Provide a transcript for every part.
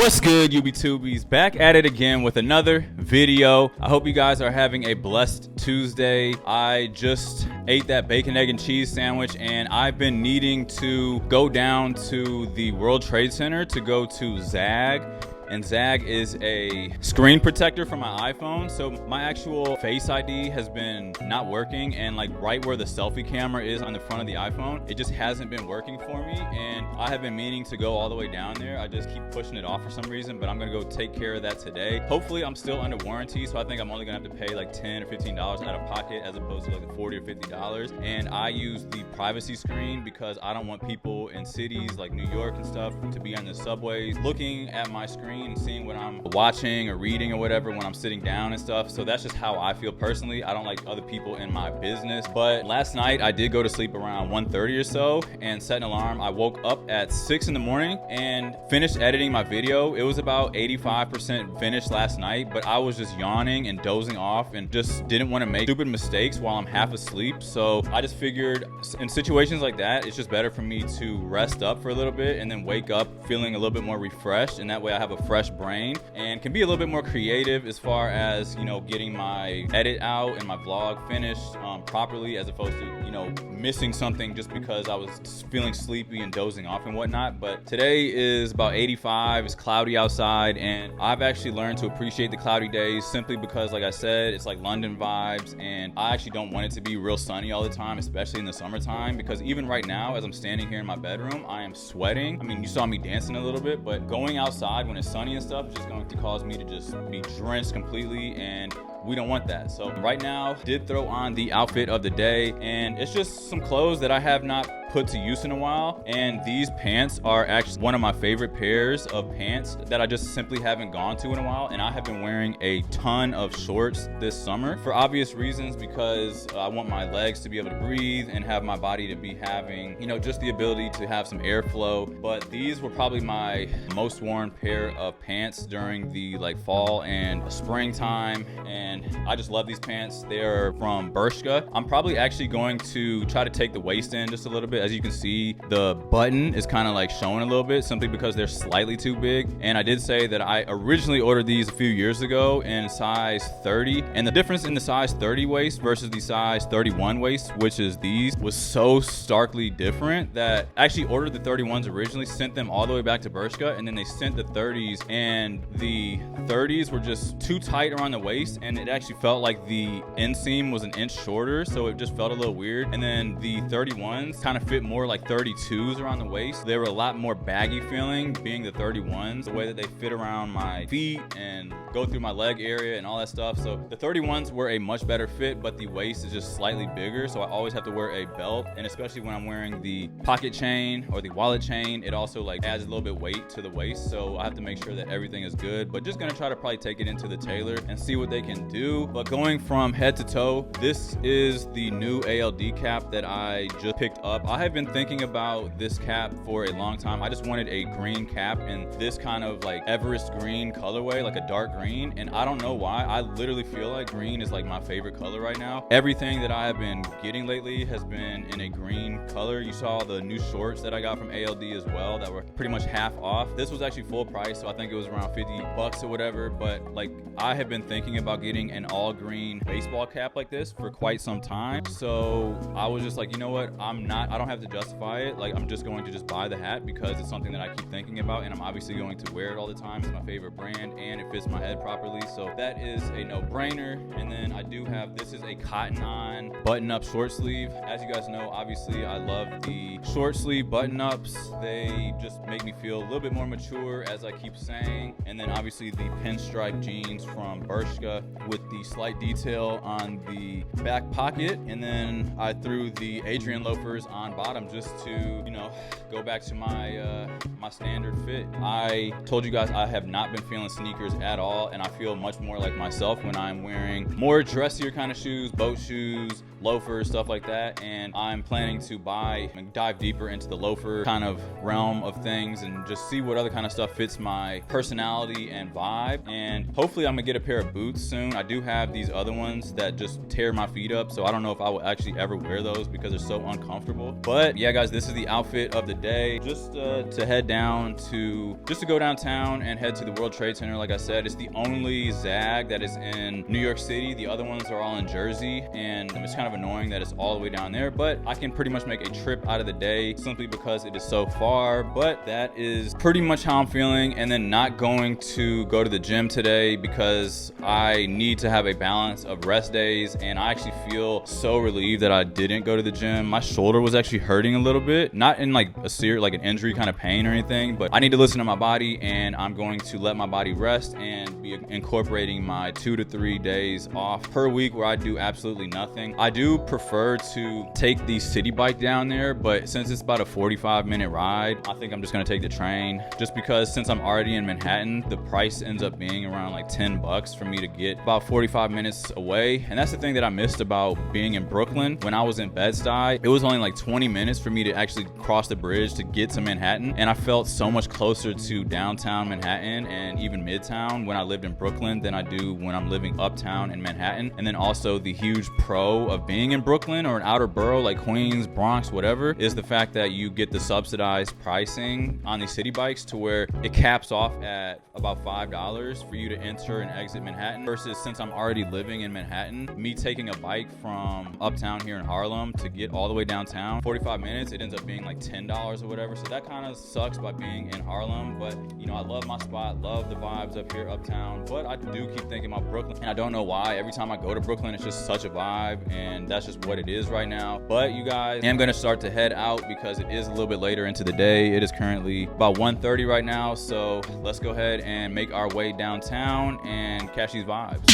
What's good, UB2Bs? Back at it again with another video. I hope you guys are having a blessed Tuesday. I just ate that bacon, egg, and cheese sandwich, and I've been needing to go down to the World Trade Center to go to Zagg. And Zagg is a screen protector for my iPhone. So my actual Face ID has been not working, and like right where the selfie camera is on the front of the iPhone, it just hasn't been working for me. And I have been meaning to go all the way down there. I just keep pushing it off for some reason, but I'm gonna go take care of that today. Hopefully I'm still under warranty, so I think I'm only gonna have to pay like $10 or $15 out of pocket as opposed to like $40 or $50. And I use the privacy screen because I don't want people in cities like New York and stuff to be on the subways looking at my screen and seeing what I'm watching or reading or whatever when I'm sitting down and stuff. So that's just how I feel personally. I don't like other people in my business. But last night I did go to sleep around 1:30 or so and set an alarm. I woke up at 6 in the morning and finished editing my video. It was about 85% finished last night, but I was just yawning and dozing off and just didn't want to make stupid mistakes while I'm half asleep. So I just figured in situations like that, it's just better for me to rest up for a little bit and then wake up feeling a little bit more refreshed, and that way I have a fresh brain and can be a little bit more creative as far as, you know, getting my edit out and my vlog finished properly, as opposed to, you know, missing something just because I was feeling sleepy and dozing off and whatnot. But today is about 85, it's cloudy outside, and I've actually learned to appreciate the cloudy days simply because, like I said, it's like London vibes, and I actually don't want it to be real sunny all the time, especially in the summertime, because even right now as I'm standing here in my bedroom, I am sweating. I mean, you saw me dancing a little bit, but going outside when it's sunny and stuff is just going to cause me to just be drenched completely, and we don't want that. So right now, did throw on the outfit of the day, and it's just some clothes that I have not put to use in a while. And these pants are actually one of my favorite pairs of pants that I just simply haven't gone to in a while. And I have been wearing a ton of shorts this summer for obvious reasons, because I want my legs to be able to breathe and have my body to be having, you know, just the ability to have some airflow. But these were probably my most worn pair of pants during the like fall and springtime, and I just love these pants. They're from Bershka. I'm probably actually going to try to take the waist in just a little bit. As you can see, the button is kind of like showing a little bit simply because they're slightly too big. And I did say that I originally ordered these a few years ago in size 30, and the difference in the size 30 waist versus the size 31 waist, which is these, was so starkly different that I actually ordered the 31s originally, sent them all the way back to Bershka, and then they sent the 30s, and the 30s were just too tight around the waist, and it actually felt like the inseam was an inch shorter, so it just felt a little weird. And then the 31s kind of fit more like 32s around the waist. They were a lot more baggy feeling, being the 31s, the way that they fit around my feet and go through my leg area and all that stuff. So the 31s were a much better fit, but the waist is just slightly bigger, so I always have to wear a belt. And especially when I'm wearing the pocket chain or the wallet chain, it also like adds a little bit weight to the waist, so I have to make sure that everything is good. But just gonna try to probably take it into the tailor and see what they can do. But going from head to toe, this is the new ALD cap that I just picked up. I have been thinking about this cap for a long time. I just wanted a green cap in this kind of like Everest green colorway, like a dark green, and I don't know why. I literally feel like green is like my favorite color right now. Everything that I have been getting lately has been in a green color. You saw the new shorts that I got from ALD as well that were pretty much half off. This was actually full price, so I think it was around 50 bucks or whatever. But like, I have been thinking about getting an all green baseball cap like this for quite some time. So I was just like, you know what, I don't have to justify it. Like, I'm just going to just buy the hat because it's something that I keep thinking about, and I'm obviously going to wear it all the time. It's my favorite brand and it fits my head properly, so that is a no-brainer. And then I do have, this is a cotton on button-up short sleeve. As you guys know, obviously I love the short sleeve button-ups. They just make me feel a little bit more mature, as I keep saying. And then obviously the pinstripe jeans from Bershka with the slight detail on the back pocket, and then I threw the Adrian loafers on bottom just to, you know, go back to my my standard fit. I told you guys I have not been feeling sneakers at all, and I feel much more like myself when I'm wearing more dressier kind of shoes, boat shoes, loafers, stuff like that. And I'm planning to buy and dive deeper into the loafer kind of realm of things and just see what other kind of stuff fits my personality and vibe. And hopefully I'm gonna get a pair of boots soon. I do have these other ones that just tear my feet up, so I don't know if I will actually ever wear those because they're so uncomfortable. But yeah, guys, this is the outfit of the day. Just to head down to, just to go downtown and head to the World Trade Center. Like I said, it's the only Zagg that is in New York City. The other ones are all in Jersey, and it's kind of annoying that it's all the way down there, but I can pretty much make a trip out of the day simply because it is so far. But that is pretty much how I'm feeling. And then not going to go to the gym today because I need to have a balance of rest days, and I actually feel so relieved that I didn't go to the gym. My shoulder was actually hurting a little bit, not in like a serious, like an injury kind of pain or anything, but I need to listen to my body, and I'm going to let my body rest and be incorporating my 2 to 3 days off per week where I do absolutely nothing. I do prefer to take the city bike down there, but since it's about a 45-minute ride, I think I'm just gonna take the train, just because since I'm already in Manhattan, the price ends up being around like $10 for me to get about 45 minutes away. And that's the thing that I missed about being in Brooklyn. When I was in Bed-Stuy, it was only like 20 minutes for me to actually cross the bridge to get to Manhattan, and I felt so much closer to downtown Manhattan and even Midtown when I lived in Brooklyn than I do when I'm living uptown in Manhattan. And then also the huge pro of being in Brooklyn or an outer borough like Queens, Bronx, whatever, is the fact that you get the subsidized pricing on these city bikes to where it caps off at about $5 for you to enter and exit Manhattan, versus since I'm already living in Manhattan, me taking a bike from uptown here in Harlem to get all the way downtown, 45 minutes, it ends up being like $10 or whatever. So that kind of sucks by being in Harlem. But you know, I love my spot, love the vibes up here uptown, but I do keep thinking about Brooklyn, and I don't know why. Every time I go to Brooklyn, it's just such a vibe, and that's just what it is right now. But you guys, I'm gonna start to head out because it is a little bit later into the day. It is currently about 1:30 right now, so let's go ahead and make our way downtown and catch these vibes.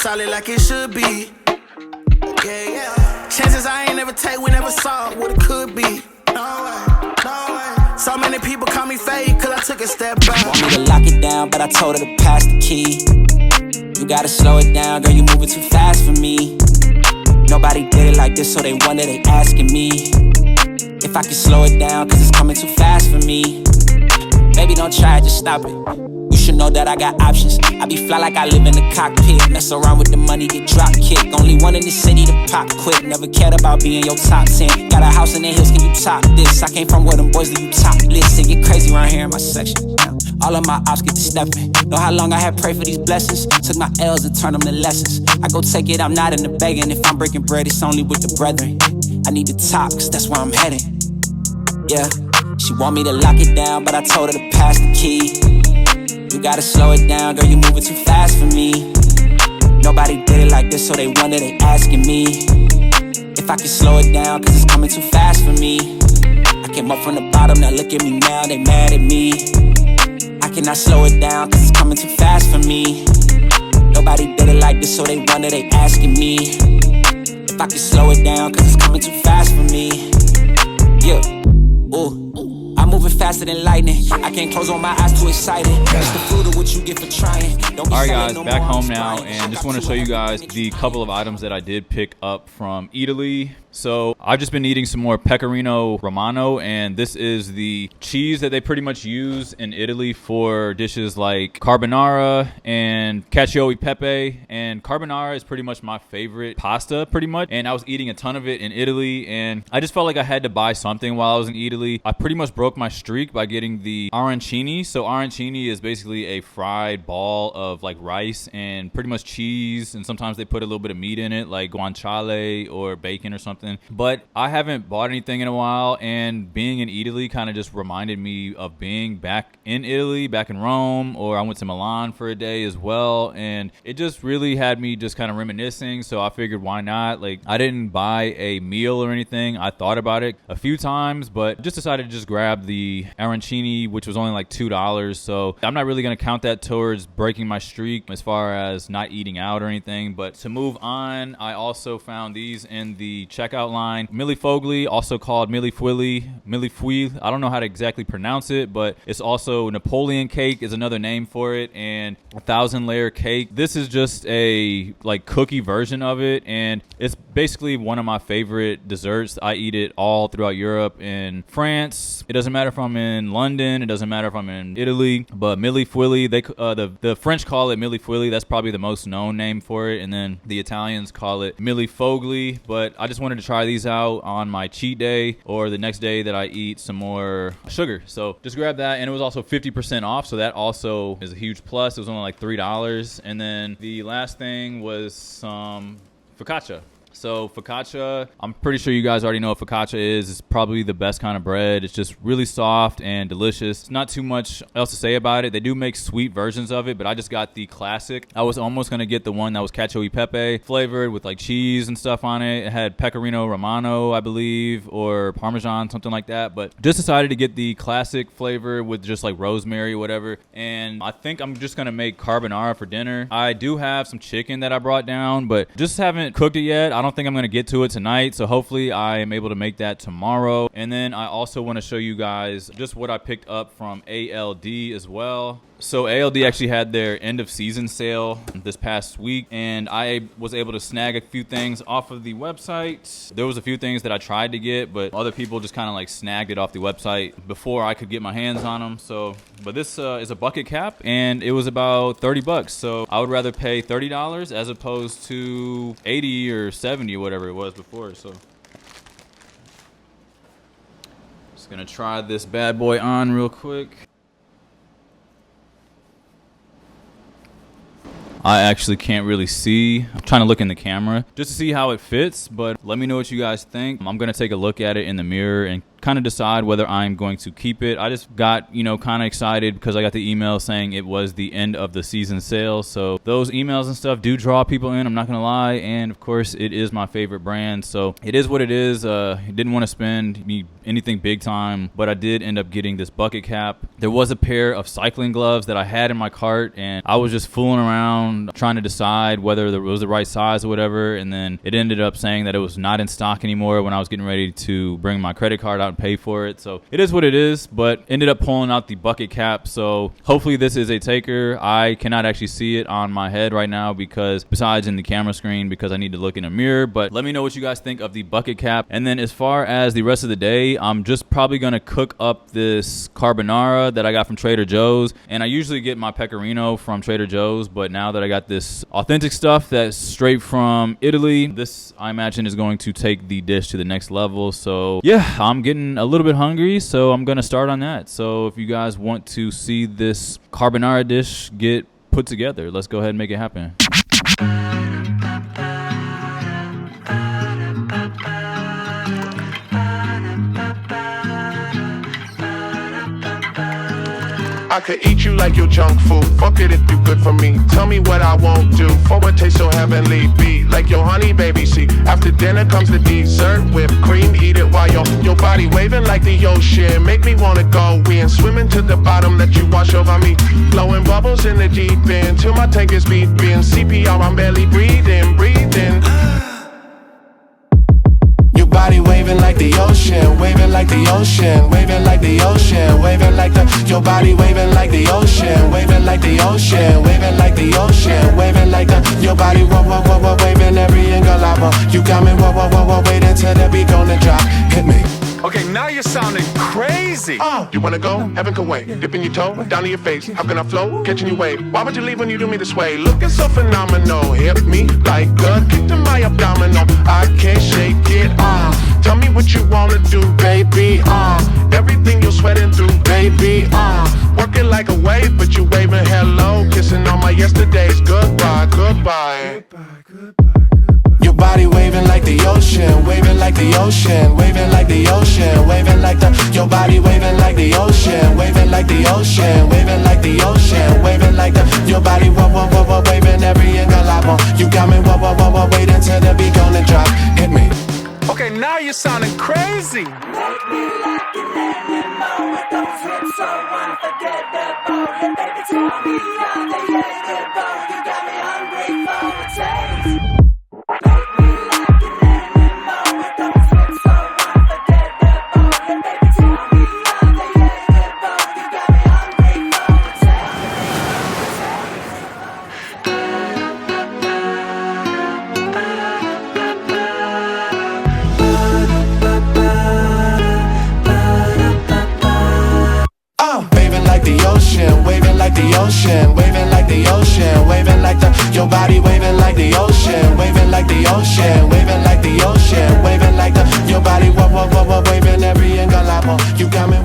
solid like it should be. Yeah, yeah. Chances I ain't never take, we never saw what it could be. No way, no way. So many people call me fake, cause I took a step back. Want me to lock it down, down, but I told her to pass the key. You gotta slow it down, girl, you moving too fast for me. Nobody did it like this, so they wonder, they asking me if I can slow it down, cause it's coming too fast for me. Baby, don't try it, just stop it. You should know that I got options. I be fly like I live in the cockpit. Mess around with the money, get drop kick. Only one in the city to pop quick. Never cared about being your top 10. Got a house in the hills, can you top this? I came from where them boys that you top list. It get crazy around here in my section. All of my ops get to stepping. Know how long I had prayed for these blessings. Took my L's and turned them to lessons. I go take it, I'm not in the begging. If I'm breaking bread, it's only with the brethren. I need the top, cause that's where I'm headed. Yeah, she want me to lock it down, but I told her to pass the key. You gotta slow it down, girl, you moving too fast for me. Nobody did it like this, so they wonder, they asking me if I can slow it down, cause it's coming too fast for me. I came up from the bottom, now look at me now, they mad at me. I cannot slow it down, cause it's coming too fast for me. Nobody did it like this, so they wonder, they asking me if I can slow it down, cause it's coming too fast for me. Yeah, ooh, I'm moving faster than lightning. I can't close on my eyes, too excited. It's the fruit of what you get for trying. Alright guys, back home now, and just want to show you guys the couple of items that I did pick up from Eataly. So I've just been eating some more pecorino romano, and this is the cheese that they pretty much use in Italy for dishes like carbonara and cacio e pepe. And carbonara is pretty much my favorite pasta, pretty much. And I was eating a ton of it in Italy, and I just felt like I had to buy something while I was in Italy. I pretty much broke my streak by getting the arancini. So arancini is basically a fried ball of like rice and pretty much cheese, and sometimes they put a little bit of meat in it, like guanciale or bacon or something. But I haven't bought anything in a while, and being in Italy kind of just reminded me of being back in Italy, back in Rome, or I went to Milan for a day as well, and it just really had me just kind of reminiscing. So I figured, why not? Like, I didn't buy a meal or anything. I thought about it a few times, but just decided to just grab the arancini, which was only like $2. So I'm not really going to count that towards breaking my streak as far as not eating out or anything. But to move on, I also found these in the checkout line. Millefogli, also called Millefuili. I don't know how to exactly pronounce it, but it's also Napoleon cake is another name for it, and 1,000-layer cake. This is just a like cookie version of it, and it's basically one of my favorite desserts. I eat it all throughout Europe and France. It doesn't matter if I'm in London. It doesn't matter if I'm in Italy. But Millefuili, the French call it Millefuili. That's probably the most known name for it, and then the Italians call it Millefogli. But I just wanted to try these out on my cheat day or the next day that I eat some more sugar. So just grab that, and it was also 50% off, so that also is a huge plus. It was only like $3. And then the last thing was some focaccia. So focaccia, I'm pretty sure you guys already know what focaccia is. It's probably the best kind of bread. It's just really soft and delicious. Not too much else to say about it. They do make sweet versions of it, but I just got the classic. I was almost going to get the one that was cacio e pepe flavored with like cheese and stuff on it. It had pecorino romano, I believe, or parmesan, something like that. But just decided to get the classic flavor with just like rosemary or whatever. And I think I'm just going to make carbonara for dinner. I do have some chicken that I brought down, but just haven't cooked it yet. I don't think I'm going to get to it tonight, so hopefully I am able to make that tomorrow. And then I also want to show you guys just what I picked up from ALD as well. So ALD actually had their end of season sale this past week, and I was able to snag a few things off of the website. There was a few things that I tried to get, but other people just kind of like snagged it off the website before I could get my hands on them. So, but this is a bucket cap, and it was about $30. So I would rather pay $30 as opposed to 80 or 70 or whatever it was before. So just gonna try this bad boy on real quick. I actually can't really see. I'm trying to look in the camera just to see how it fits, but let me know what you guys think. I'm going to take a look at it in the mirror and kind of decide whether I'm going to keep it. I just got, kind of excited because I got the email saying it was the end of the season sale. So those emails and stuff do draw people in, I'm not going to lie. And of course, it is my favorite brand. So it is what it is. Didn't want to spend anything big time, but I did end up getting this bucket cap. There was a pair of cycling gloves that I had in my cart, and I was just fooling around trying to decide whether it was the right size or whatever. And then it ended up saying that it was not in stock anymore when I was getting ready to bring my credit card out pay for it. So it is what it is, but ended up pulling out the bucket cap. So hopefully this is a taker. I cannot actually see it on my head right now because besides in the camera screen, because I need to look in a mirror. But let me know what you guys think of the bucket cap. And then as far as the rest of the day, I'm just probably going to cook up this carbonara that I got from Trader Joe's. And I usually get my pecorino from Trader Joe's, but now that I got this authentic stuff that's straight from Italy, this I imagine is going to take the dish to the next level. So yeah, I'm getting a little bit hungry, so I'm going to start on that. So if you guys want to see this carbonara dish get put together, let's go ahead and make it happen. I could eat you like your junk food. Fuck it if you good for me. Tell me what I won't do. For what tastes so heavenly. Be like your honey baby. See, after dinner comes the dessert. Whipped cream, eat it while your body waving like the ocean. Make me wanna go in. Swimming to the bottom, let you wash over me. Blowing bubbles in the deep end. Till my tank is beeping. CPR, I'm barely breathing. Body waving like the ocean, waving like the ocean, waving like the ocean, waving like the. Your body waving like the ocean, waving like the ocean, waving like the ocean, waving like the. Your body waving every angle I want. You got me waiting till the beat gonna drop. Hit me. Okay, now you're sounding crazy. You wanna go? Heaven can wait. Dipping your toe down to your face. How can I flow? Catching your wave. Why would you leave when you do me this way? Looking so phenomenal. Hit me like a kick to my abdominal. I can't shake it. Tell me what you wanna do, baby. Everything you're sweating through, baby. Working like a wave, but you waving hello. Kissing all my yesterdays. Goodbye, goodbye. Your body waving like the ocean, waving like the ocean, waving like the ocean, waving like the. Your body waving like the ocean, waving like the ocean, waving like the ocean, waving like the. Your body waving every angle I want. You got me waiting till the beat gonna drop. Hit me. Okay, now you're sounding crazy. Make me like an animal with those hips so unforgettable. Yeah, baby, tell me how they able. You got me hungry for a taste. Make me like an animal with those hips so unforgettable. Yeah, baby, tell me how they able. You got me hungry for a Waving like the ocean, waving like the ocean, waving like the ocean, waving like the. Your body waving like the ocean, waving like the ocean, waving like the ocean, waving like the. Your body waving every angle I want. You got me